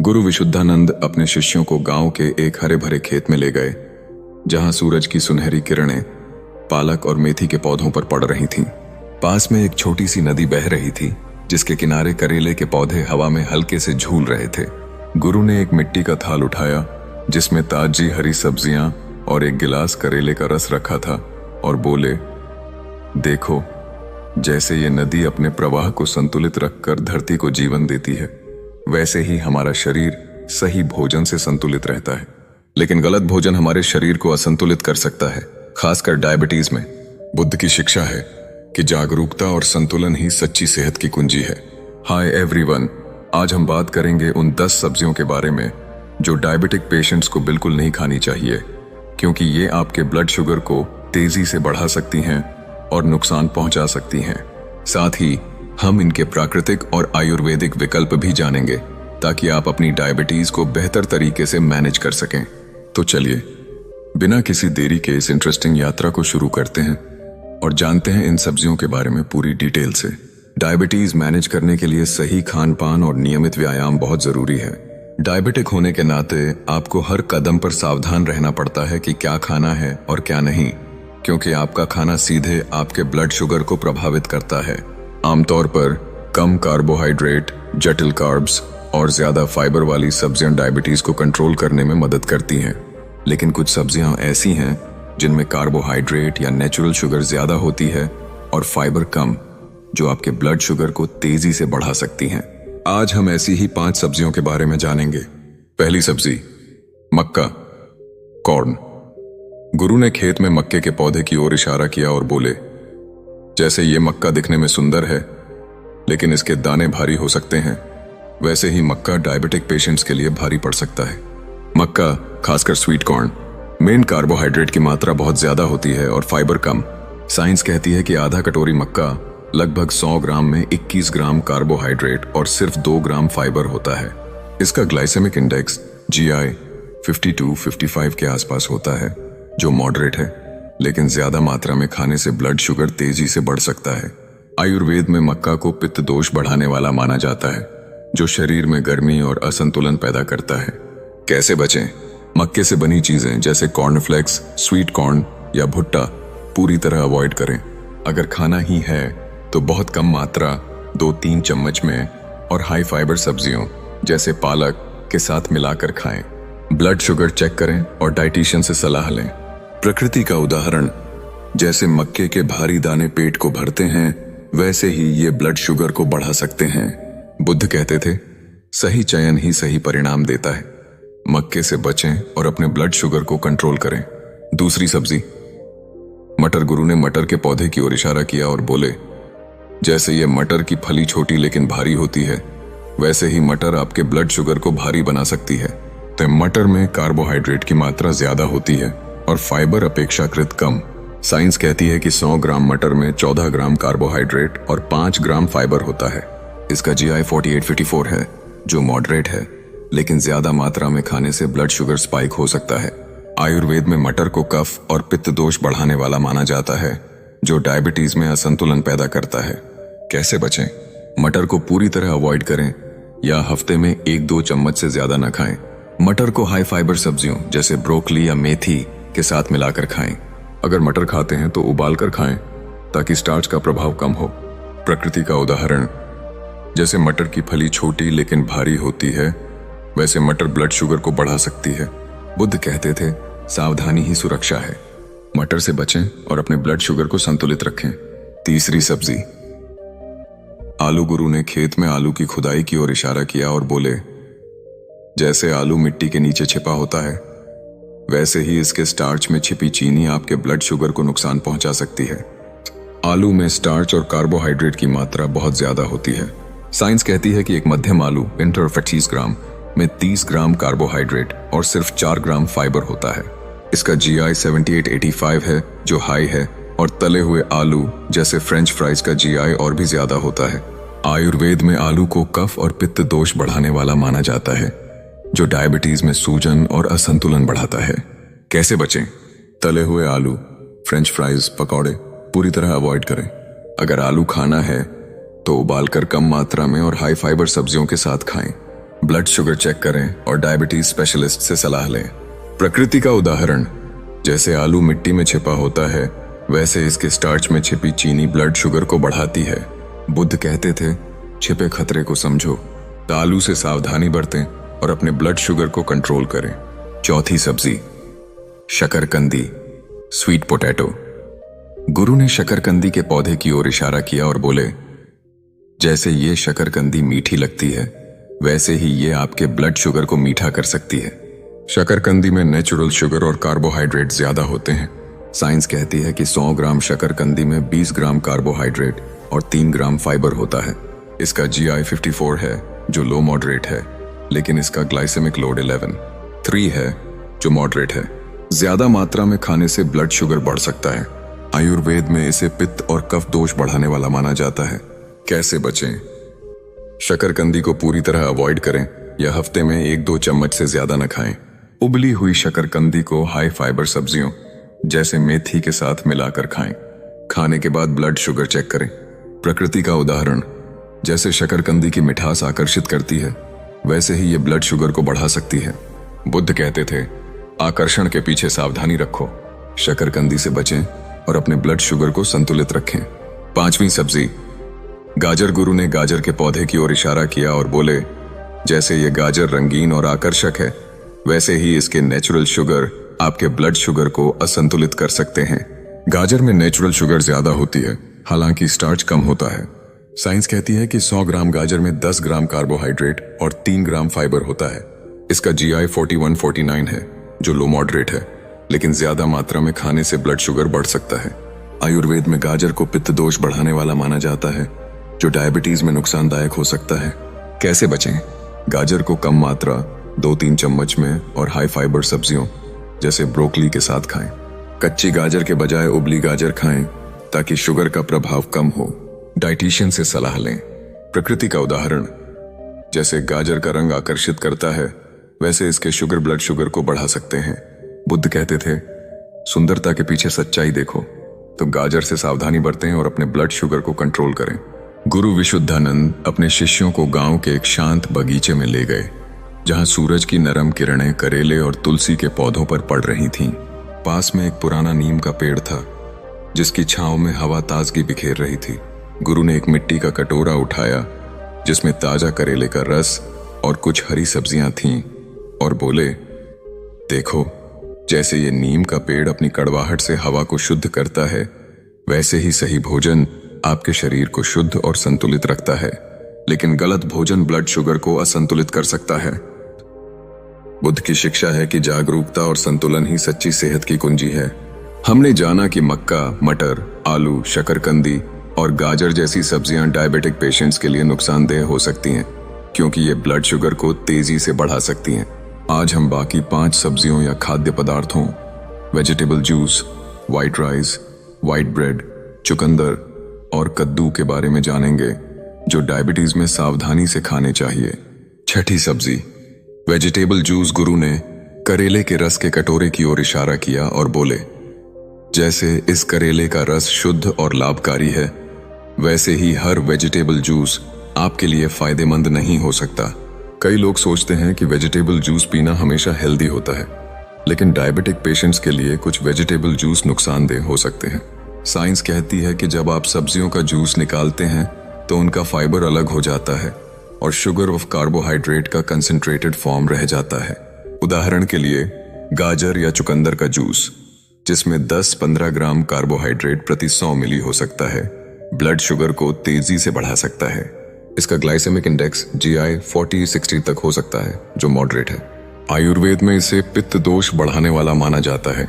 गुरु विशुद्धानंद अपने शिष्यों को गांव के एक हरे भरे खेत में ले गए, जहां सूरज की सुनहरी किरणें पालक और मेथी के पौधों पर पड़ रही थीं। पास में एक छोटी सी नदी बह रही थी, जिसके किनारे करेले के पौधे हवा में हल्के से झूल रहे थे। गुरु ने एक मिट्टी का थाल उठाया, जिसमें ताजी हरी सब्जियां और एक गिलास करेले का रस रखा था, और बोले, देखो, जैसे ये नदी अपने प्रवाह को संतुलित रखकर धरती को जीवन देती है, वैसे ही हमारा शरीर सही भोजन से संतुलित रहता है। लेकिन गलत भोजन हमारे शरीर को असंतुलित कर सकता है, खासकर डायबिटीज में। बुद्ध की शिक्षा है कि जागरूकता और संतुलन ही सच्ची सेहत की कुंजी है। हाय एवरीवन, आज हम बात करेंगे उन 10 सब्जियों के बारे में जो डायबिटिक पेशेंट्स को बिल्कुल नहीं खानी चाहिए, क्योंकि ये आपके ब्लड शुगर को तेजी से बढ़ा सकती हैं और नुकसान पहुंचा सकती हैं। साथ ही हम इनके प्राकृतिक और आयुर्वेदिक विकल्प भी जानेंगे, ताकि आप अपनी डायबिटीज को बेहतर तरीके से मैनेज कर सकें। तो चलिए, बिना किसी देरी के इस इंटरेस्टिंग यात्रा को शुरू करते हैं और जानते हैं इन सब्जियों के बारे में पूरी डिटेल से। डायबिटीज मैनेज करने के लिए सही खान पान और नियमित व्यायाम बहुत जरूरी है। डायबिटिक होने के नाते आपको हर कदम पर सावधान रहना पड़ता है कि क्या खाना है और क्या नहीं, क्योंकि आपका खाना सीधे आपके ब्लड शुगर को प्रभावित करता है। आमतौर पर कम कार्बोहाइड्रेट, जटिल कार्ब्स और ज्यादा फाइबर वाली सब्जियां डायबिटीज को कंट्रोल करने में मदद करती हैं। लेकिन कुछ सब्जियां ऐसी हैं जिनमें कार्बोहाइड्रेट या नेचुरल शुगर ज्यादा होती है और फाइबर कम, जो आपके ब्लड शुगर को तेजी से बढ़ा सकती हैं। आज हम ऐसी ही 5 सब्जियों के बारे में जानेंगे। पहली सब्जी, मक्का, कॉर्न। गुरु ने खेत में मक्के के पौधे की ओर इशारा किया और बोले, जैसे ये मक्का दिखने में सुंदर है, लेकिन इसके दाने भारी हो सकते हैं, वैसे ही मक्का डायबिटिक पेशेंट्स के लिए भारी पड़ सकता है। मक्का, खासकर स्वीट कॉर्न, मेन कार्बोहाइड्रेट की मात्रा बहुत ज्यादा होती है और फाइबर कम। साइंस कहती है कि आधा कटोरी मक्का लगभग 100 ग्राम में 21 ग्राम कार्बोहाइड्रेट और सिर्फ 2 ग्राम फाइबर होता है। इसका ग्लाइसेमिक इंडेक्स GI 52-55 के आसपास होता है, जो मॉडरेट है, लेकिन ज्यादा मात्रा में खाने से ब्लड शुगर तेजी से बढ़ सकता है। आयुर्वेद में मक्का को पित्त दोष बढ़ाने वाला माना जाता है, जो शरीर में गर्मी और असंतुलन पैदा करता है। कैसे बचें? मक्के से बनी चीजें जैसे कॉर्नफ्लेक्स, स्वीट कॉर्न या भुट्टा पूरी तरह अवॉइड करें। अगर खाना ही है तो बहुत कम मात्रा, 2-3 चम्मच में, और हाई फाइबर सब्जियों जैसे पालक के साथ मिलाकर खाएं। ब्लड शुगर चेक करें और डाइटिशियन से सलाह लें। प्रकृति का उदाहरण, जैसे मक्के के भारी दाने पेट को भरते हैं, वैसे ही ये ब्लड शुगर को बढ़ा सकते हैं। बुद्ध कहते थे, सही चयन ही सही परिणाम देता है। मक्के से बचें और अपने ब्लड शुगर को कंट्रोल करें। दूसरी सब्जी, मटर। गुरु ने मटर के पौधे की ओर इशारा किया और बोले, जैसे ये मटर की फली छोटी लेकिन भारी होती है, वैसे ही मटर आपके ब्लड शुगर को भारी बना सकती है। तो मटर में कार्बोहाइड्रेट की मात्रा ज्यादा होती है और फाइबर अपेक्षाकृत कम। साइंस कहती है कि 100 ग्राम मटर में 14 ग्राम कार्बोहाइड्रेट और 5 ग्राम फाइबर होता है। इसका GI 48-54 है, जो मॉडरेट है, लेकिन ज्यादा मात्रा में खाने से ब्लड शुगर स्पाइक हो सकता है। आयुर्वेद में मटर को कफ और पित्त दोष बढ़ाने वाला माना जाता है, जो डायबिटीज में असंतुलन पैदा करता है। कैसे बचें? मटर को पूरी तरह अवॉइड करें या हफ्ते में 1-2 चम्मच से ज्यादा न खाएं। मटर को हाई फाइबर सब्जियों जैसे ब्रोकली या मेथी के साथ मिलाकर खाएं। अगर मटर खाते हैं तो उबाल कर खाएं, ताकि स्टार्च का प्रभाव कम हो। प्रकृति का उदाहरण, जैसे मटर की फली छोटी लेकिन भारी होती है, वैसे मटर ब्लड शुगर को बढ़ा सकती है। बुद्ध कहते थे, सावधानी ही सुरक्षा है। मटर से बचें और अपने ब्लड शुगर को संतुलित रखें। तीसरी सब्जी, आलू। गुरु ने खेत में आलू की खुदाई की ओर इशारा किया और बोले, जैसे आलू मिट्टी के नीचे छिपा होता है, वैसे ही इसके स्टार्च में छिपी चीनी आपके ब्लड शुगर को नुकसान पहुंचा सकती है। आलू में स्टार्च और कार्बोहाइड्रेट की मात्रा बहुत ज्यादा होती है। साइंस कहती है कि एक मध्यम आलू 25 ग्राम में 30 ग्राम कार्बोहाइड्रेट और सिर्फ 4 ग्राम फाइबर होता है। इसका GI 78-85 है, जो हाई है, और तले हुए आलू जैसे फ्रेंच फ्राइज का GI और भी ज्यादा होता है। आयुर्वेद में आलू को कफ और पित्त दोष बढ़ाने वाला माना जाता है, जो डायबिटीज में सूजन और असंतुलन बढ़ाता है। कैसे बचें? तले हुए आलू, फ्रेंच फ्राइज, पकौड़े पूरी तरह अवॉइड करें। अगर आलू खाना है तो उबालकर कम मात्रा में और हाई फाइबर सब्जियों के साथ खाएं। ब्लड शुगर चेक करें और डायबिटीज स्पेशलिस्ट से सलाह लें। प्रकृति का उदाहरण, जैसे आलू मिट्टी में छिपा होता है, वैसे इसके स्टार्च में छिपी चीनी ब्लड शुगर को बढ़ाती है। बुद्ध कहते थे, छिपे खतरे को समझो, आलू से सावधानी बरतें और अपने ब्लड शुगर को कंट्रोल करें। चौथी सब्जी, शकरकंदी, स्वीट पोटैटो। गुरु ने शकरकंदी के पौधे की ओर इशारा किया और बोले, जैसे ये शकरकंदी मीठी लगती है, वैसे ही ये आपके ब्लड शुगर को मीठा कर सकती है। शकरकंदी में नेचुरल शुगर और कार्बोहाइड्रेट ज्यादा होते हैं। साइंस कहती है कि 100 ग्राम शकरकंदी में 20 ग्राम कार्बोहाइड्रेट और 3 ग्राम फाइबर होता है। इसका GI 54 है जो लो मॉडरेट है, लेकिन इसका ग्लाइसेमिक लोड 3 है जो मॉडरेट है। ज्यादा मात्रा में खाने से ब्लड शुगर बढ़ सकता है। आयुर्वेद में इसे पित्त और कफ दोष बढ़ाने वाला माना जाता है। कैसे बचें? शकरकंदी को पूरी तरह अवॉइड करें या हफ्ते में 1-2 चम्मच से ज्यादा न खाएं। उबली हुई शकरकंदी को हाई फाइबर सब्जियों जैसे मेथी के साथ मिलाकर खाएं। खाने के बाद ब्लड शुगर चेक करें। प्रकृति का उदाहरण, जैसे शकरकंदी की मिठास आकर्षित करती है, वैसे ही ये ब्लड शुगर को बढ़ा सकती है। बुद्ध कहते थे, आकर्षण के पीछे सावधानी रखो, शकरकंदी से बचें और अपने ब्लड शुगर को संतुलित रखें। पांचवी सब्जी, गाजर। गुरु ने गाजर के पौधे की ओर इशारा किया और बोले, जैसे ये गाजर रंगीन और आकर्षक है, वैसे ही इसके नेचुरल शुगर आपके ब्लड शुगर को असंतुलित कर सकते हैं। गाजर में नेचुरल शुगर ज्यादा होती है, हालांकि स्टार्च कम होता है। साइंस कहती है कि 100 ग्राम गाजर में 10 ग्राम कार्बोहाइड्रेट और 3 ग्राम फाइबर होता है। इसका GI 41-49 है जो लो मॉडरेट है, लेकिन ज्यादा मात्रा में खाने से ब्लड शुगर बढ़ सकता है। आयुर्वेद में गाजर को पित्त दोष बढ़ाने वाला माना जाता है, जो डायबिटीज में नुकसानदायक हो सकता है। कैसे बचें? गाजर को कम मात्रा 2-3 चम्मच में और हाई फाइबर सब्जियों जैसे ब्रोकली के साथ खाएं। कच्ची गाजर के बजाय उबली गाजर खाएं ताकि शुगर का प्रभाव कम हो। डाइटिशियन से सलाह लें। प्रकृति का उदाहरण, जैसे गाजर का रंग आकर्षित करता है, वैसे इसके शुगर ब्लड शुगर को बढ़ा सकते हैं। बुद्ध कहते थे, सुंदरता के पीछे सच्चाई देखो, तो गाजर से सावधानी बरतें और अपने ब्लड शुगर को कंट्रोल करें। गुरु विशुद्धानंद अपने शिष्यों को गांव के एक शांत बगीचे में ले गए, जहां सूरज की नरम किरणें करेले और तुलसी के पौधों पर पड़ रही थीं। पास में एक पुराना नीम का पेड़ था, जिसकी छांव में हवा ताजगी बिखेर रही थी। गुरु ने एक मिट्टी का कटोरा उठाया, जिसमें ताजा करेले का रस और कुछ हरी सब्जियां थीं, और बोले, देखो, जैसे ये नीम का पेड़ अपनी कड़वाहट से हवा को शुद्ध करता है, वैसे ही सही भोजन आपके शरीर को शुद्ध और संतुलित रखता है, लेकिन गलत भोजन ब्लड शुगर को असंतुलित कर सकता है। बुद्ध की शिक्षा है कि जागरूकता और संतुलन ही सच्ची सेहत की कुंजी है। हमने जाना कि मक्का, मटर, आलू, शकरकंदी और गाजर जैसी सब्जियां डायबिटिक पेशेंट्स के लिए नुकसानदेह हो सकती हैं, क्योंकि ये ब्लड शुगर को तेजी से बढ़ा सकती हैं। आज हम बाकी 5 सब्जियों या खाद्य पदार्थों, vegetable juice, white rice, white bread, चुकंदर और कद्दू के बारे में जानेंगे, जो डायबिटीज में सावधानी से खाने चाहिए। छठी सब्जी, वेजिटेबल जूस। गुरु ने करेले के रस के कटोरे की ओर इशारा किया और बोले, जैसे इस करेले का रस शुद्ध और लाभकारी है, वैसे ही हर वेजिटेबल जूस आपके लिए फायदेमंद नहीं हो सकता। कई लोग सोचते हैं कि वेजिटेबल जूस पीना हमेशा हेल्दी होता है, लेकिन डायबिटिक पेशेंट्स के लिए कुछ वेजिटेबल जूस नुकसानदेह हो सकते हैं। साइंस कहती है कि जब आप सब्जियों का जूस निकालते हैं तो उनका फाइबर अलग हो जाता है और शुगर और कार्बोहाइड्रेट का कंसंट्रेटेड फॉर्म रह जाता है। उदाहरण के लिए गाजर या चुकंदर का जूस, जिसमें 10-15 ग्राम कार्बोहाइड्रेट प्रति 100 मिली हो सकता है, ब्लड शुगर को तेजी से बढ़ा सकता है। इसका ग्लाइसेमिक इंडेक्स GI 40-60 तक हो सकता है, जो मॉडरेट है। आयुर्वेद में इसे पित्त दोष बढ़ाने वाला माना जाता है,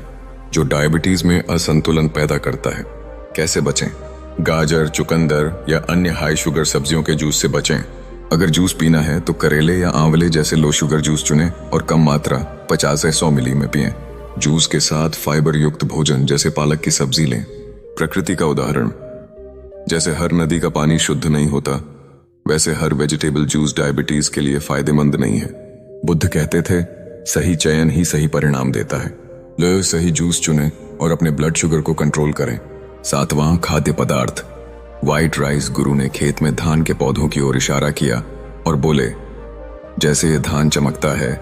जो डायबिटीज में असंतुलन पैदा करता है। कैसे बचें? गाजर, चुकंदर या अन्य हाई शुगर सब्जियों के जूस से बचें। अगर जूस पीना है तो करेले या आंवले जैसे लो शुगर जूस चुनें और कम मात्रा 50 से 100 मिली में पिएं। जूस के साथ फाइबर युक्त भोजन जैसे पालक की सब्जी लें। प्रकृति का उदाहरण, जैसे हर नदी का पानी शुद्ध नहीं होता, वैसे हर वेजिटेबल जूस डायबिटीज के लिए फायदेमंद नहीं है। बुद्ध कहते थे, सही चयन ही सही परिणाम देता है। लो सही जूस चुनें और अपने ब्लड शुगर को कंट्रोल करें। 7वां खाद्य पदार्थ, व्हाइट राइस। गुरु ने खेत में धान के पौधों की ओर इशारा किया और बोले, जैसे ये धान चमकता है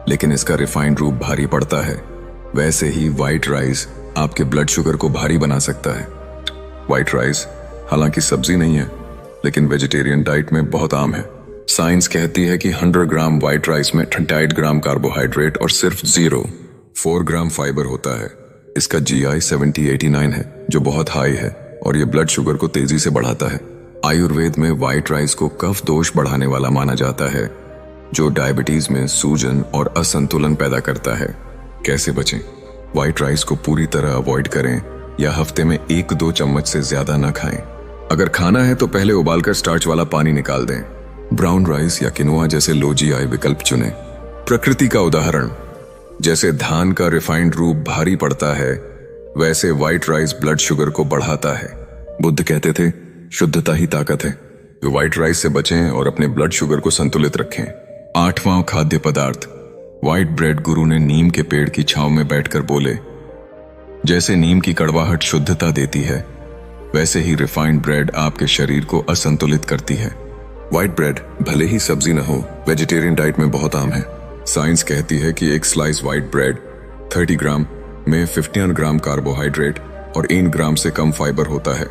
लेकिन इसका रिफाइंड रूप भारी पड़ता है, वैसे ही व्हाइट राइस आपके ब्लड शुगर को भारी बना सकता है। व्हाइट राइस हालांकि सब्जी नहीं है, लेकिन वेजिटेरियन डाइट में बहुत आम है। साइंस कहती है कि 100 ग्राम व्हाइट राइस में 38 ग्राम कार्बोहाइड्रेट और सिर्फ 0.4 ग्राम फाइबर होता है। इसका GI 70-89 है, जो बहुत हाई है, और ये ब्लड शुगर को तेजी से बढ़ाता है। आयुर्वेद में व्हाइट राइस को कफ दोष बढ़ाने वाला माना जाता है, जो डायबिटीज में सूजन और असंतुलन पैदा करता है। कैसे बचें? व्हाइट राइस को पूरी तरह अवॉइड करें या हफ्ते में 1-2 चम्मच से ज्यादा न खाएं। अगर खाना है तो पहले उबालकर स्टार्च वाला पानी निकाल दें। ब्राउन राइस या किनोआ जैसे लो GI विकल्प चुनें। प्रकृति का उदाहरण, जैसे धान का रिफाइंड रूप भारी पड़ता है, वैसे व्हाइट राइस ब्लड शुगर को बढ़ाता है। बुद्ध कहते थे, शुद्धता ही ताकत है। तो व्हाइट राइस से बचें और अपने ब्लड शुगर को संतुलित रखें। 8वां खाद्य पदार्थ, व्हाइट ब्रेड। गुरु ने नीम के पेड़ की छांव में बैठकर बोले, जैसे नीम की कड़वाहट शुद्धता देती है, वैसे ही रिफाइंड ब्रेड आपके शरीर को असंतुलित करती है। व्हाइट ब्रेड भले ही सब्जी न हो, वेजिटेरियन डाइट में बहुत आम है। साइंस कहती है कि एक स्लाइस व्हाइट ब्रेड 30 ग्राम में 51 ग्राम कार्बोहाइड्रेट और 1 ग्राम से कम फाइबर होता है।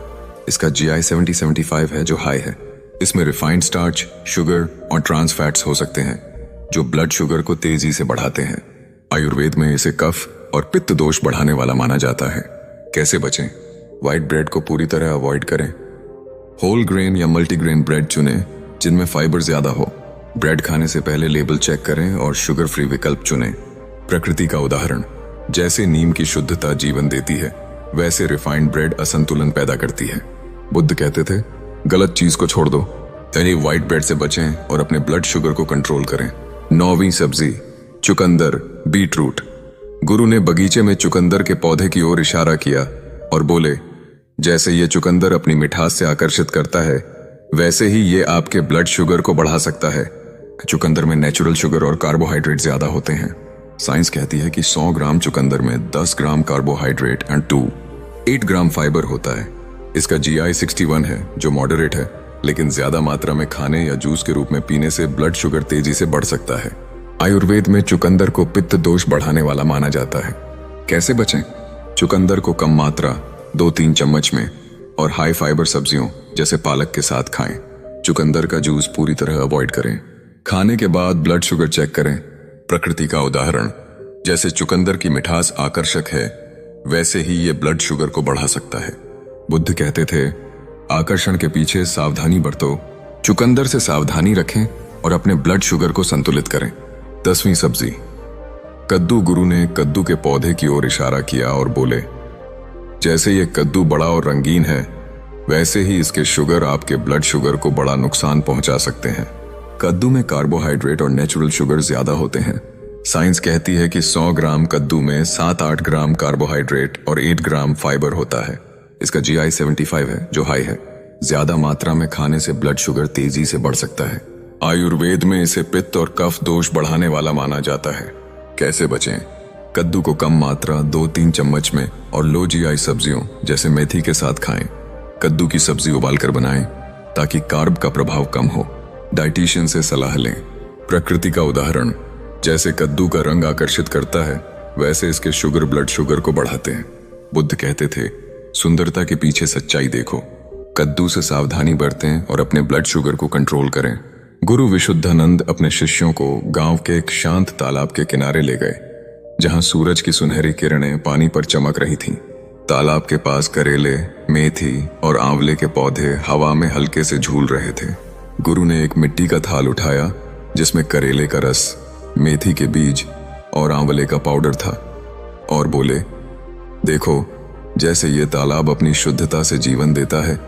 इसका GI 70-75 है, जो हाई है। इसमें रिफाइंड स्टार्च, शुगर और ट्रांस फैट्स हो सकते हैं, जो ब्लड शुगर को तेजी से बढ़ाते हैं। आयुर्वेद में इसे कफ और पित्त दोष बढ़ाने वाला माना जाता है। कैसे बचें? व्हाइट ब्रेड को पूरी तरह अवॉइड करें। होल ग्रेन या मल्टीग्रेन ब्रेड चुनें जिनमें फाइबर ज्यादा हो। ब्रेड खाने से पहले लेबल चेक करें और शुगर फ्री विकल्प चुनें। प्रकृति का उदाहरण, जैसे नीम की शुद्धता जीवन देती है, वैसे रिफाइंड ब्रेड असंतुलन पैदा करती है। बुद्ध कहते थे, गलत चीज को छोड़ दो, यानी व्हाइट ब्रेड से बचें और अपने ब्लड शुगर को कंट्रोल करें। 9वीं सब्जी, चुकंदर, बीटरूट। गुरु ने बगीचे में चुकंदर के पौधे की ओर इशारा किया और बोले, जैसे ये चुकंदर अपनी मिठास से आकर्षित करता है, वैसे ही ये आपके ब्लड शुगर को बढ़ा सकता है। चुकंदर में नेचुरल शुगर और कार्बोहाइड्रेट ज्यादा होते हैं। साइंस कहती है कि 100 ग्राम चुकंदर में 10 ग्राम कार्बोहाइड्रेट एंड 8 ग्राम फाइबर होता है। इसका GI 61 है, जो मॉडरेट है, लेकिन ज्यादा मात्रा में खाने या जूस के रूप में पीने से ब्लड शुगर तेजी से बढ़ सकता है। आयुर्वेद में चुकंदर को पित्त दोष बढ़ाने वाला माना जाता है। कैसे बचें? चुकंदर को कम मात्रा 2-3 चम्मच में और हाई फाइबर सब्जियों जैसे पालक के साथ खाएं। चुकंदर का जूस पूरी तरह अवॉइड करें। खाने के बाद ब्लड शुगर चेक करें। प्रकृति का उदाहरण, जैसे चुकंदर की मिठास आकर्षक है, वैसे ही ये ब्लड शुगर को बढ़ा सकता है। बुद्ध कहते थे, आकर्षण के पीछे सावधानी बरतो। चुकंदर से सावधानी रखें और अपने ब्लड शुगर को संतुलित करें। 10वीं सब्जी, कद्दू। गुरु ने कद्दू के पौधे की ओर इशारा किया और बोले, जैसे ये कद्दू बड़ा और रंगीन है, वैसे ही इसके शुगर आपके ब्लड शुगर को बड़ा नुकसान पहुंचा सकते हैं। कद्दू में कार्बोहाइड्रेट और नेचुरल शुगर ज्यादा होते हैं। साइंस कहती है कि 100 ग्राम कद्दू में 7-8 ग्राम कार्बोहाइड्रेट और 8 ग्राम फाइबर होता है। इसका GI 75 है, जो हाई है। ज्यादा मात्रा में खाने से ब्लड शुगर तेजी से बढ़ सकता है। आयुर्वेद में इसे पित्त और कफ दोष बढ़ाने वाला माना जाता है। कैसे बचें? कद्दू को कम मात्रा 2-3 चम्मच में और लो GI सब्जियों जैसे मेथी के साथ खाएं। कद्दू की सब्जी उबालकर बनाएं ताकि कार्ब का प्रभाव कम हो। डाइटिशियन से सलाह लें। प्रकृति का उदाहरण, जैसे कद्दू का रंग आकर्षित करता है, वैसे इसके शुगर ब्लड शुगर को बढ़ाते हैं। बुद्ध कहते थे, सुंदरता के पीछे सच्चाई देखो। कद्दू से सावधानी बरतें और अपने ब्लड शुगर को कंट्रोल करें। गुरु विशुद्धानंद अपने शिष्यों को गांव के एक शांत तालाब के किनारे ले गए, जहां सूरज की सुनहरी किरणें पानी पर चमक रही थीं। तालाब के पास करेले, मेथी और आंवले के पौधे हवा में हल्के से झूल रहे थे। गुरु ने एक मिट्टी का थाल उठाया जिसमें करेले का रस, मेथी के बीज और आंवले का पाउडर था, और बोले, देखो, जैसे ये तालाब अपनी शुद्धता से जीवन देता है,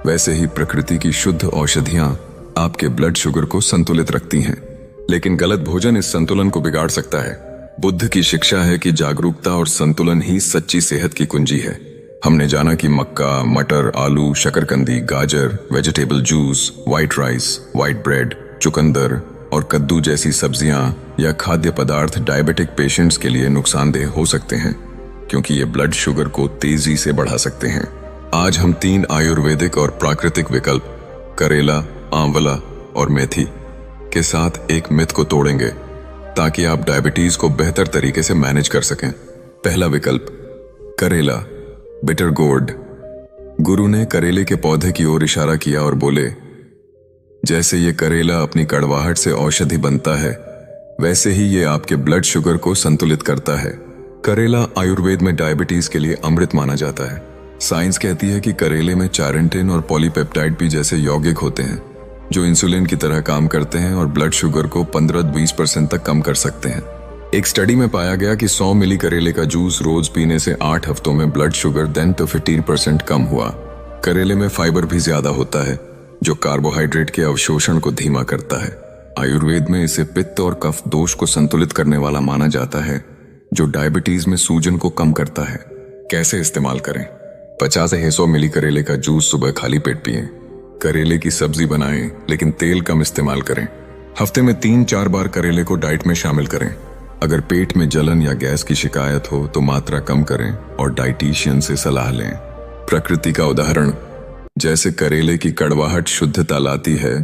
वैसे ही प्रकृति की शुद्ध औषधियां आपके ब्लड शुगर को संतुलित रखती हैं। लेकिन गलत भोजन इस संतुलन को बिगाड़ सकता है। बुद्ध की शिक्षा है कि जागरूकता और संतुलन ही सच्ची सेहत की कुंजी है। हमने जाना कि मक्का, मटर, आलू, शकरकंदी, गाजर, vegetable juice, white rice, white bread, चुकंदर और कद्दू जैसी सब्जियां या खाद्य पदार्थ डायबिटिक पेशेंट्स के लिए नुकसानदेह हो सकते हैं, क्योंकि ये ब्लड शुगर को तेजी से बढ़ा सकते हैं। आज हम 3 आयुर्वेदिक और प्राकृतिक विकल्प, करेला, आंवला और मेथी, के साथ एक मिथ को तोड़ेंगे ताकि आप डायबिटीज को बेहतर तरीके से मैनेज कर सकें। पहला विकल्प, करेला, बिटर गोर्ड। गुरु ने करेले के पौधे की ओर इशारा किया और बोले, जैसे ये करेला अपनी कड़वाहट से औषधि बनता है, वैसे ही ये आपके ब्लड शुगर को संतुलित करता है। करेला आयुर्वेद में डायबिटीज के लिए अमृत माना जाता है। साइंस कहती है कि करेले में चारेंटिन और पॉलीपेप्टाइड भी जैसे यौगिक होते हैं जो इंसुलिन की तरह काम करते हैं और ब्लड शुगर को 15-20% तक कम कर सकते हैं। एक स्टडी में पाया गया कि 100 मिली करेले का जूस रोज पीने से 8 हफ्तों में ब्लड शुगर 10 to 15% कम हुआ। करेले में फाइबर भी ज्यादा होता है जो कार्बोहाइड्रेट के अवशोषण को धीमा करता है। आयुर्वेद में इसे पित्त और कफ दोष को संतुलित करने वाला माना जाता है जो डायबिटीज में सूजन को कम करता है। कैसे इस्तेमाल करें? 50 से 100 मिली करेले का जूस सुबह खाली पेट पिएं। करेले की सब्जी बनाएं लेकिन तेल कम इस्तेमाल करें। हफ्ते में 3-4 बार करेले को डाइट में शामिल करें। अगर पेट में जलन या गैस की शिकायत हो तो मात्रा कम करें और डाइटिशियन से सलाह लें। प्रकृति का उदाहरण, जैसे करेले की कड़वाहट शुद्धता लाती है,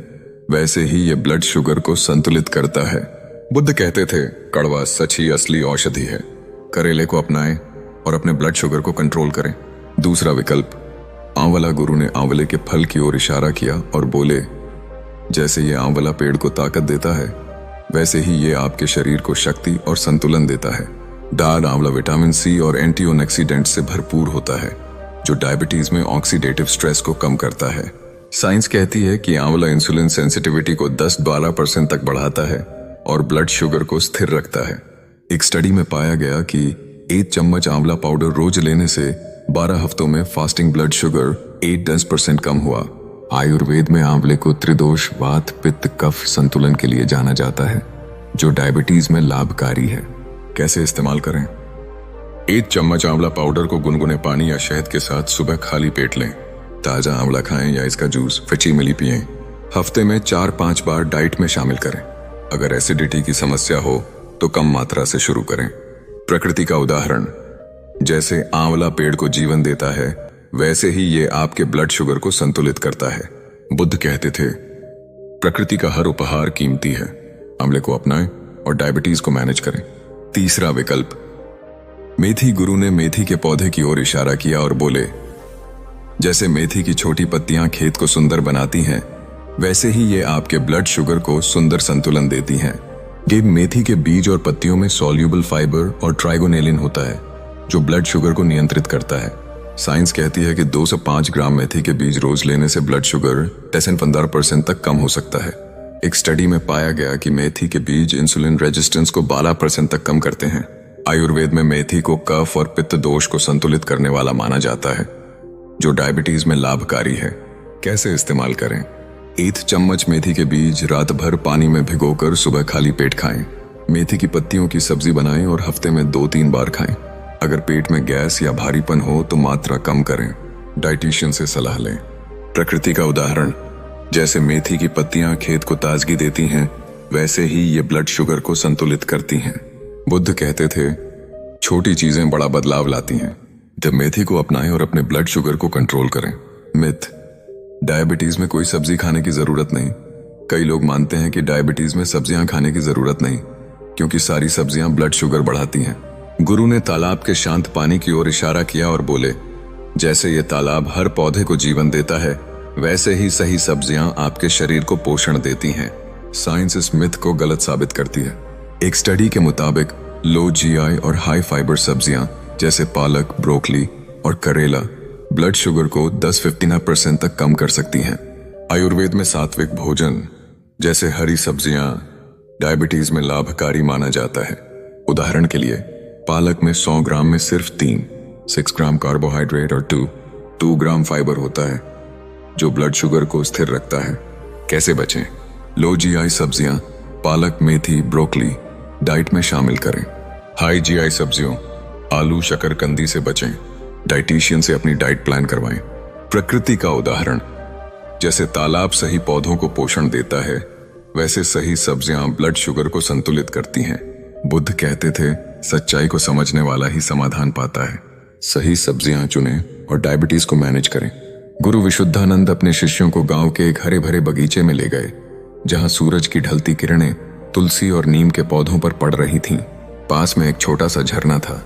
वैसे ही ये ब्लड शुगर को संतुलित करता है। बुद्ध कहते थे, कड़वा सच ही असली औषधि है। करेले को अपनाएं और अपने ब्लड शुगर को कंट्रोल करें। दूसरा विकल्प, आंवला। गुरु ने आंवले के फल की ओर इशारा किया और बोले, जैसे ये आंवला पेड़ को ताकत देता है, वैसे ही ये आपके शरीर को शक्ति और संतुलन देता है। दाल आंवला विटामिन सी और एंटीऑक्सीडेंट से भरपूर होता है जो डायबिटीज में ऑक्सीडेटिव स्ट्रेस को कम करता है। साइंस कहती है कि आंवला इंसुलिन सेंसिटिविटी को 10-12% तक बढ़ाता है और ब्लड शुगर को स्थिर रखता है। एक स्टडी में पाया गया कि 1 चम्मच आंवला पाउडर रोज लेने से 12 हफ्तों में फास्टिंग ब्लड शुगर 8-10% कम हुआ। आयुर्वेद में आंवले को त्रिदोष वात पित्त कफ संतुलन के लिए जाना जाता है जो डायबिटीज में लाभकारी है। कैसे इस्तेमाल करें? 1 चम्मच आंवला पाउडर को गुनगुने पानी या शहद के साथ सुबह खाली पेट लें। ताजा आंवला खाएं या इसका जूस 50 मिली पिएं। हफ्ते में 4-5 बार डाइट में शामिल करें। अगर एसिडिटी की समस्या हो तो कम मात्रा से शुरू करें। प्रकृति का उदाहरण, जैसे आंवला पेड़ को जीवन देता है, वैसे ही ये आपके ब्लड शुगर को संतुलित करता है। बुद्ध कहते थे, प्रकृति का हर उपहार कीमती है। आंवले को अपनाएं और डायबिटीज को मैनेज करें। तीसरा विकल्प, मेथी। गुरु ने मेथी के पौधे की ओर इशारा किया और बोले, जैसे मेथी की छोटी पत्तियां खेत को सुंदर बनाती हैं, वैसे ही ये आपके ब्लड शुगर को सुंदर संतुलन देती हैं। ये मेथी के बीज और पत्तियों में सॉल्यूबल फाइबर और ट्राइगोनेलिन होता है जो ब्लड शुगर को नियंत्रित करता है। साइंस कहती है कि 2 से 5 ग्राम मेथी के बीज रोज लेने से ब्लड शुगर 10-15% तक कम हो सकता है। एक स्टडी में पाया गया कि मेथी के बीज इंसुलिन रेजिस्टेंस को 12% तक कम करते हैं। आयुर्वेद में मेथी को कफ और पित्त दोष को संतुलित करने वाला माना जाता है जो डायबिटीज में लाभकारी है। कैसे इस्तेमाल करें? 1 चम्मच मेथी के बीज रात भर पानी में भिगोकर सुबह खाली पेट खाएं। मेथी की पत्तियों की सब्जी बनाएं और हफ्ते में 2-3 बार खाएं। अगर पेट में गैस या भारीपन हो तो मात्रा कम करें। डाइटिशियन से सलाह लें। प्रकृति का उदाहरण, जैसे मेथी की पत्तियां खेत को ताजगी देती हैं, वैसे ही ये ब्लड शुगर को संतुलित करती हैं। बुद्ध कहते थे, छोटी चीजें बड़ा बदलाव लाती हैं। जब मेथी को अपनाएं और अपने ब्लड शुगर को कंट्रोल करें। मिथ, डायबिटीज में कोई सब्जी खाने की जरूरत नहीं। कई लोग मानते हैं कि डायबिटीज में सब्जियां खाने की जरूरत नहीं क्योंकि सारी सब्जियां ब्लड शुगर बढ़ाती हैं। गुरु ने तालाब के शांत पानी की ओर इशारा किया और बोले, जैसे ये तालाब हर पौधे को जीवन देता है, वैसे ही सही सब्जियां आपके शरीर को पोषण देती हैं। साइंस इस मिथ को गलत साबित करती है। एक स्टडी के मुताबिक लो जीआई और हाई फाइबर सब्जियां जैसे पालक, ब्रोकली और करेला ब्लड शुगर को 10-15% तक कम कर सकती हैं। आयुर्वेद में सात्विक भोजन जैसे हरी सब्जियां डायबिटीज में लाभकारी माना जाता है। उदाहरण के लिए, पालक में 100 ग्राम में सिर्फ 6 ग्राम कार्बोहाइड्रेट और 2 ग्राम फाइबर होता है जो ब्लड शुगर को स्थिर रखता है। कैसे बचें? लो जीआई सब्जियां पालक, मेथी, ब्रोकली डाइट में शामिल करें। हाई जीआई सब्जियों आलू, शकरकंदी से बचें। डाइटिशियन से अपनी डाइट प्लान करवाएं। प्रकृति का उदाहरण, जैसे तालाब सही पौधों को पोषण देता है, वैसे सही सब्जियां ब्लड शुगर को संतुलित करती हैं। बुद्ध कहते थे, सच्चाई को समझने वाला ही समाधान पाता है। सही सब्जियां चुनें और डायबिटीज को मैनेज करें। गुरु विशुद्धानंद अपने शिष्यों को गांव के एक हरे भरे बगीचे में ले गए। जहां सूरज की ढलती किरणें तुलसी और नीम के पौधों पर पड़ रही थीं। पास में एक छोटा सा झरना था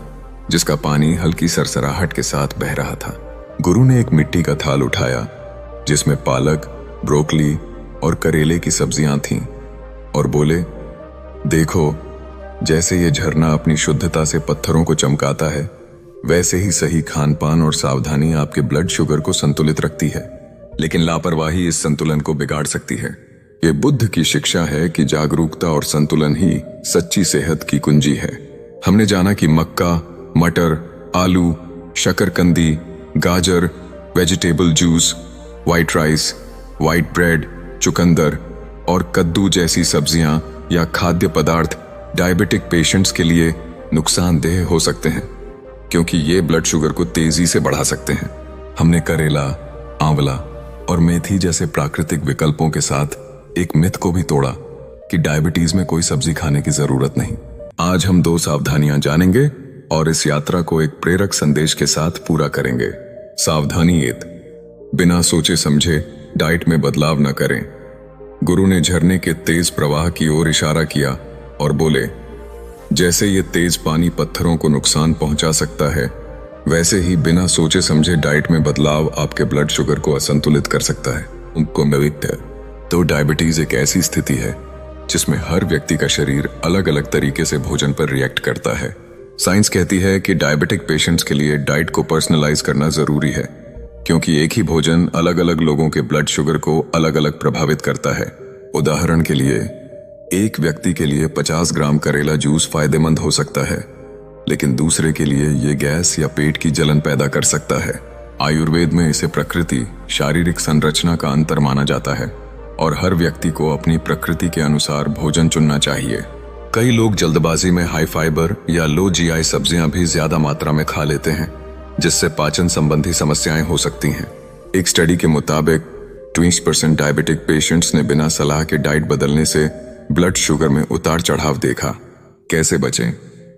जिसका पानी हल्की सरसराहट के साथ बह रहा था। गुरु ने एक मिट्टी का थाल उठाया जिसमें पालक, ब्रोकली और करेले की सब्जियां थीं और बोले, देखो, जैसे ये झरना अपनी शुद्धता से पत्थरों को चमकाता है, वैसे ही सही खानपान और सावधानी आपके ब्लड शुगर को संतुलित रखती है, लेकिन लापरवाही इस संतुलन को बिगाड़ सकती है। ये बुद्ध की शिक्षा है कि जागरूकता और संतुलन ही सच्ची सेहत की कुंजी है। हमने जाना कि मक्का, मटर, आलू, शकरकंदी, गाजर, vegetable juice, white rice, white bread, चुकंदर और कद्दू जैसी सब्जियां या खाद्य पदार्थ डायबिटिक पेशेंट्स के लिए नुकसानदेह हो सकते हैं क्योंकि ये ब्लड शुगर को तेजी से बढ़ा सकते हैं। हमने करेला, आंवला और मेथी जैसे प्राकृतिक विकल्पों के साथ एक मिथ को भी तोड़ा कि डायबिटीज में कोई सब्जी खाने की जरूरत नहीं। आज हम 2 सावधानियां जानेंगे और इस यात्रा को एक प्रेरक संदेश के साथ पूरा करेंगे। सावधानी 1, बिना सोचे समझे डाइट में बदलाव न करें। गुरु ने झरने के तेज प्रवाह की ओर इशारा किया और बोले, जैसे ये तेज पानी पत्थरों को नुकसान पहुंचा सकता है, वैसे ही बिना सोचे समझे डाइट में बदलाव आपके ब्लड शुगर को असंतुलित कर सकता है। तो डायबिटीज एक ऐसी स्थिति है जिसमें हर व्यक्ति का शरीर अलग अलग तरीके से भोजन पर रिएक्ट करता है। साइंस कहती है कि डायबिटिक पेशेंट्स के लिए डाइट को पर्सनलाइज करना जरूरी है क्योंकि एक ही भोजन अलग अलग लोगों के ब्लड शुगर को अलग अलग प्रभावित करता है। उदाहरण के लिए, एक व्यक्ति के लिए 50 ग्राम करेला जूस फायदेमंद हो सकता है, लेकिन दूसरे के लिए यह गैस या पेट की जलन पैदा कर सकता है। आयुर्वेद में इसे प्रकृति शारीरिक संरचना का अंतर माना जाता है और हर व्यक्ति को अपनी प्रकृति के अनुसार भोजन चुनना चाहिए। कई लोग जल्दबाजी में हाई फाइबर या लो जीआई सब्जियां भी ज्यादा मात्रा में खा लेते हैं, जिससे पाचन संबंधी समस्याएं हो सकती हैं। एक स्टडी के मुताबिक 20% डायबिटिक पेशेंट्स ने बिना सलाह के डाइट बदलने से ब्लड शुगर में उतार चढ़ाव देखा। कैसे बचें?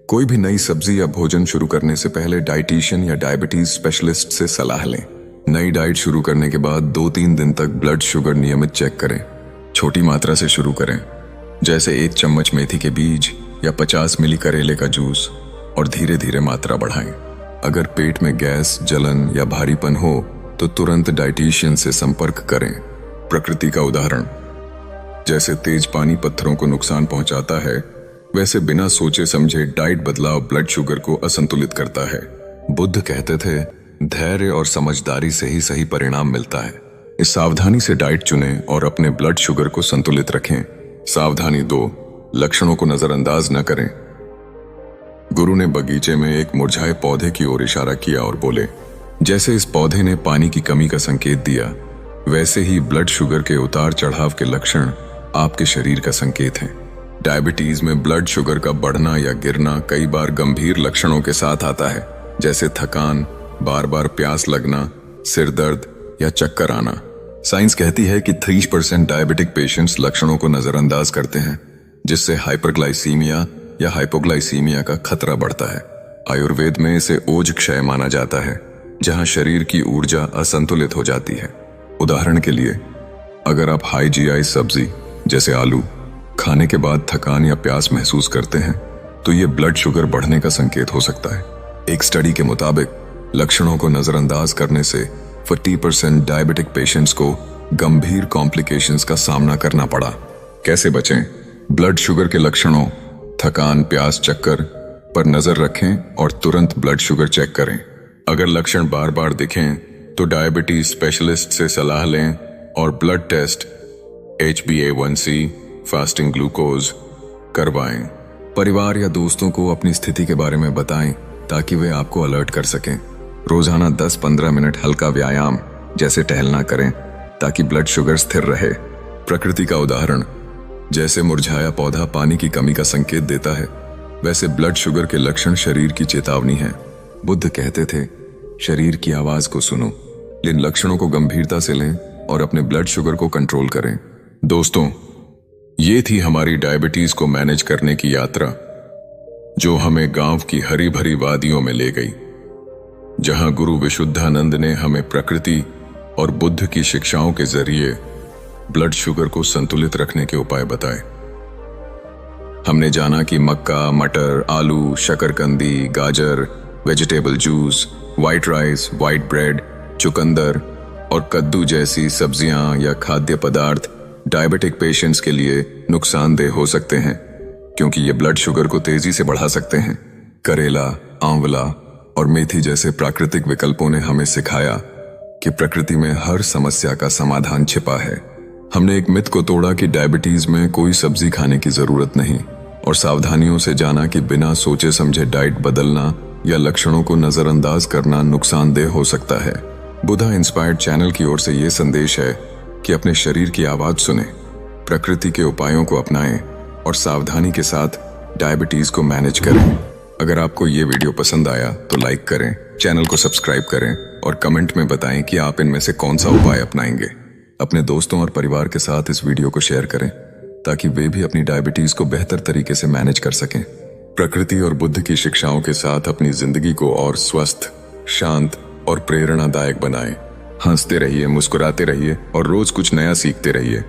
कोई भी नई सब्जी या भोजन शुरू करने से पहले डाइटिशियन या डायबिटीज स्पेशलिस्ट से सलाह लें। नई डाइट शुरू करने के बाद 2-3 दिन तक ब्लड शुगर नियमित चेक करें। छोटी मात्रा से शुरू करें, जैसे 1 चम्मच मेथी के बीज या 50 मिली करेले का जूस, और धीरे धीरे मात्रा बढ़ाएं। अगर पेट में गैस, जलन या भारीपन हो तो तुरंत डाइटिशियन से संपर्क करें। प्रकृति का उदाहरण, जैसे तेज पानी पत्थरों को नुकसान पहुंचाता है, वैसे बिना सोचे समझे डाइट बदलाव ब्लड शुगर को असंतुलित करता है। बुद्ध कहते थे, धैर्य और समझदारी से ही सही परिणाम मिलता है। इस सावधानी से डाइट चुनें और अपने ब्लड शुगर को संतुलित रखें। सावधानी 2, लक्षणों को नजरअंदाज न करें। गुरु ने बगीचे में एक मुरझाए पौधे की ओर इशारा किया और बोले, जैसे इस पौधे ने पानी की कमी का संकेत दिया, वैसे ही ब्लड शुगर के उतार चढ़ाव के लक्षण आपके शरीर का संकेत हैं। डायबिटीज में ब्लड शुगर का बढ़ना या गिरना कई बार गंभीर लक्षणों के साथ आता है, जैसे थकान, बार बार प्यास लगना, सिर दर्द या चक्कर आना। साइंस कहती है कि 30% डायबिटिक पेशेंट्स लक्षणों को नजरअंदाज करते हैं, जिससे हाइपरग्लाइसीमिया या हाइपोग्लाइसीमिया का खतरा बढ़ता है। आयुर्वेद में इसे ओज क्षय माना जाता है, जहां शरीर की ऊर्जा असंतुलित हो जाती है। उदाहरण के लिए, अगर आप हाई जीआई सब्जी जैसे आलू खाने के बाद थकान या प्यास महसूस करते हैं, तो ये ब्लड शुगर बढ़ने का संकेत हो सकता है। एक स्टडी के मुताबिक लक्षणों को नजरअंदाज करने से 40% डायबिटिक पेशेंट्स को गंभीर कॉम्प्लिकेशंस का सामना करना पड़ा। कैसे बचें? ब्लड शुगर के लक्षणों, थकान, प्यास, चक्कर पर नजर रखें और तुरंत ब्लड शुगर चेक करें। अगर लक्षण बार बार दिखें तो डायबिटीज स्पेशलिस्ट से सलाह लें और blood test, HbA1c, fasting glucose करवाएं। परिवार या दोस्तों को अपनी स्थिति के बारे में बताएं ताकि वे आपको अलर्ट कर सकें। रोजाना 10-15 मिनट हल्का व्यायाम जैसे टहलना करें ताकि ब्लड शुगर स्थिर रहे। प्रकृति का उदाहरण, जैसे मुरझाया पौधा पानी की कमी का संकेत देता है, वैसे ब्लड शुगर के लक्षण शरीर की चेतावनी है। बुद्ध कहते थे, शरीर की आवाज को सुनो, इन लक्षणों को गंभीरता से लें और अपने ब्लड शुगर को कंट्रोल करें। दोस्तों, ये थी हमारी डायबिटीज को मैनेज करने की यात्रा, जो हमें गांव की हरी भरी वादियों में ले गई, जहां गुरु विशुद्धानंद ने हमें प्रकृति और बुद्ध की शिक्षाओं के जरिए ब्लड शुगर को संतुलित रखने के उपाय बताए। हमने जाना कि मक्का, मटर, आलू, शकरकंदी, गाजर, vegetable juice, white rice, white bread, चुकंदर और कद्दू जैसी सब्जियां या खाद्य पदार्थ डायबिटिक पेशेंट्स के लिए नुकसानदेह हो सकते हैं, क्योंकि ये ब्लड शुगर को तेजी से बढ़ा सकते हैं। करेला, आंवला और मेथी जैसे प्राकृतिक विकल्पों ने हमें सिखाया कि प्रकृति में हर समस्या का समाधान छिपा है। हमने एक मिथ को तोड़ा कि डायबिटीज में कोई सब्जी खाने की जरूरत नहीं, और सावधानियों से जाना कि बिना सोचे समझे डाइट बदलना या लक्षणों को नजरअंदाज करना नुकसानदेह हो सकता है। बुधा इंस्पायर्ड चैनल की ओर से यह संदेश है कि अपने शरीर की आवाज सुने, प्रकृति के उपायों को अपनाएं और सावधानी के साथ डायबिटीज को मैनेज करें। अगर आपको ये वीडियो पसंद आया तो लाइक करें, चैनल को सब्सक्राइब करें और कमेंट में बताएं कि आप इनमें से कौन सा उपाय अपनाएंगे। अपने दोस्तों और परिवार के साथ इस वीडियो को शेयर करें ताकि वे भी अपनी डायबिटीज को बेहतर तरीके से मैनेज कर सकें। प्रकृति और बुद्ध की शिक्षाओं के साथ अपनी जिंदगी को और स्वस्थ, शांत और प्रेरणादायक बनाएं। हंसते रहिए, मुस्कुराते रहिए और रोज कुछ नया सीखते रहिए।